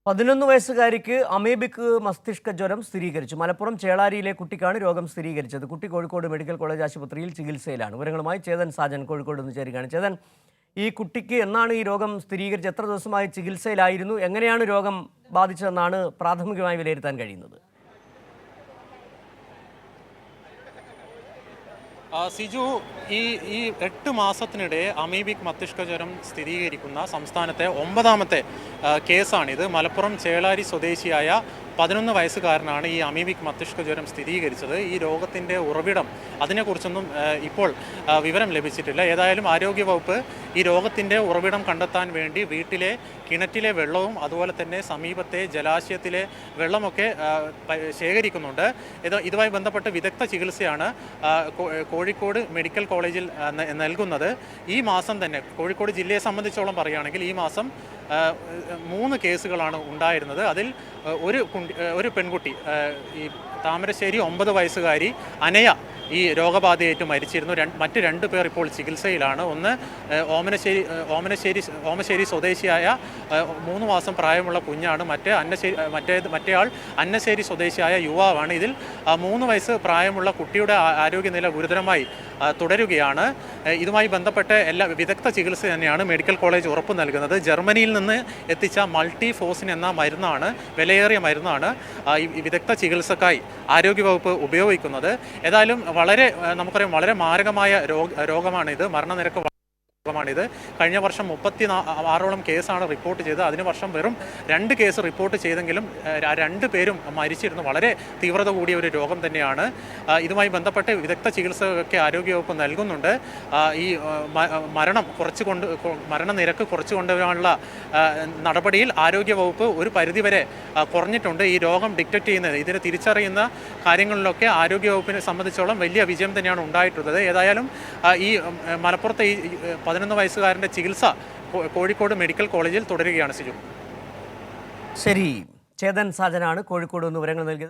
11 വയസ്സുകാരിക്ക് amoebic മസ്തിഷ്ക ജ്വരം സ്ഥിരീകരിച്ചു. മലപ്പുറം ചേളാരിയിലെ കുട്ടിക്കാണ് രോഗം സ്ഥിരീകരിച്ചത്. കുട്ടി കോഴിക്കോട് മെഡിക്കൽ കോളേജ് ആശുപത്രിയിൽ ചികിത്സയിലാണ്. വിവരങ്ങളുമായി ചേതൻ സാജൻ കോഴിക്കോട് നിന്ന് ചേരുകയാണ്. ചേതൻ, ഈ കുട്ടിക്ക് എന്നാണ് ഈ രോഗം സ്ഥിരീകരിച്ചത്? എത്ര ദിവസമായി ചികിത്സയിലായിരുന്നു? എങ്ങനെയാണ് രോഗം ബാധിച്ചതെന്നാണ് പ്രാഥമികമായി വിലയിരുത്താൻ കഴിയുന്നത്? സിജു, ഈ 8 മാസത്തിനിടെ അമീബിക് മസ്തിഷ്ക ജ്വരം സ്ഥിരീകരിക്കുന്ന സംസ്ഥാനത്തെ 9ാമത്തെ കേസാണിത്. മലപ്പുറം ചേളാരി സ്വദേശിയായ 11 വയസ്സുകാരനാണ് ഈ അമീബിക് മസ്തിഷ്ക ജ്വരം സ്ഥിരീകരിച്ചത്. ഈ രോഗത്തിൻ്റെ ഉറവിടം അതിനെക്കുറിച്ചൊന്നും ഇപ്പോൾ വിവരം ലഭിച്ചിട്ടില്ല. ഏതായാലും ആരോഗ്യവകുപ്പ് ഈ രോഗത്തിൻ്റെ ഉറവിടം കണ്ടെത്താൻ വേണ്ടി വീട്ടിലെ കിണറ്റിലെ വെള്ളവും അതുപോലെ തന്നെ സമീപത്തെ ജലാശയത്തിലെ വെള്ളമൊക്കെ ശേഖരിക്കുന്നുണ്ട്. ഇതുമായി ബന്ധപ്പെട്ട് വിദഗ്ധ ചികിത്സയാണ് കോഴിക്കോട് മെഡിക്കൽ കോളേജിൽ നൽകുന്നത്. ഈ മാസം തന്നെ കോഴിക്കോട് ജില്ലയെ സംബന്ധിച്ചോളം പറയുകയാണെങ്കിൽ ഈ മാസം 3 കേസുകളാണ് ഉണ്ടായിരുന്നത്. അതിൽ ഒരു പെൺകുട്ടി, ഈ താമരശ്ശേരി 9 വയസ്സുകാരി അനയ ഈ രോഗബാധയേറ്റ് മരിച്ചിരുന്നു. മറ്റ് 2 പേർ ഇപ്പോൾ ചികിത്സയിലാണ്. ഒന്ന് ഓമശ്ശേരി സ്വദേശിയായ 3 മാസം പ്രായമുള്ള കുഞ്ഞാണ്. മറ്റേയാൾ അന്നശ്ശേരി സ്വദേശിയായ യുവാവാണ്. ഇതിൽ 3 വയസ്സ് പ്രായമുള്ള കുട്ടിയുടെ ആരോഗ്യനില ഗുരുതരമായി തുടരുകയാണ്. ഇതുമായി ബന്ധപ്പെട്ട് എല്ലാ വിദഗ്ധ ചികിത്സ തന്നെയാണ് മെഡിക്കൽ കോളേജ് ഉറപ്പു നൽകുന്നത്. ജർമ്മനിയിൽ നിന്ന് എത്തിച്ച മൾട്ടിഫോസിൻ എന്ന മരുന്നാണ്, വിലയേറിയ മരുന്നാണ് ഈ വിദഗ്ധ ചികിത്സക്കായി ആരോഗ്യവകുപ്പ് ഉപയോഗിക്കുന്നത്. ഏതായാലും നമുക്കറിയാം, വളരെ മാരകമായ രോഗമാണിത്. മരണനിരക്ക് ാണിത്. കഴിഞ്ഞ വർഷം 36ഓളം കേസാണ് റിപ്പോർട്ട് ചെയ്തത്. അതിന് വർഷം വെറും 2 കേസ് റിപ്പോർട്ട് ചെയ്തെങ്കിലും 2 പേരും മരിച്ചിരുന്നു. വളരെ തീവ്രത കൂടിയ ഒരു രോഗം തന്നെയാണ്. ഇതുമായി ബന്ധപ്പെട്ട് വിദഗ്ധ ചികിത്സയൊക്കെ ആരോഗ്യവകുപ്പ് നൽകുന്നുണ്ട്. ഈ മരണനിരക്ക് കുറച്ചു കൊണ്ടുവരാനുള്ള നടപടിയിൽ ആരോഗ്യവകുപ്പ് ഒരു പരിധിവരെ കുറഞ്ഞിട്ടുണ്ട്. ഈ രോഗം ഡിറ്റക്ട് ചെയ്യുന്നത്, ഇതിനെ തിരിച്ചറിയുന്ന കാര്യങ്ങളിലൊക്കെ ആരോഗ്യവകുപ്പിനെ സംബന്ധിച്ചോളം വലിയ വിജയം തന്നെയാണ് ഉണ്ടായിട്ടുള്ളത്. ഏതായാലും ഈ മലപ്പുറത്തെ ഈ 11 വയസ്സുകാരൻ്റെ ചികിത്സ കോഴിക്കോട് മെഡിക്കൽ കോളേജിൽ തുടരുകയാണ്. സിജു, ശരി. ചേതൻ സാജനാണ് കോഴിക്കോട് നിന്ന് വിവരങ്ങൾ നൽകിയത്.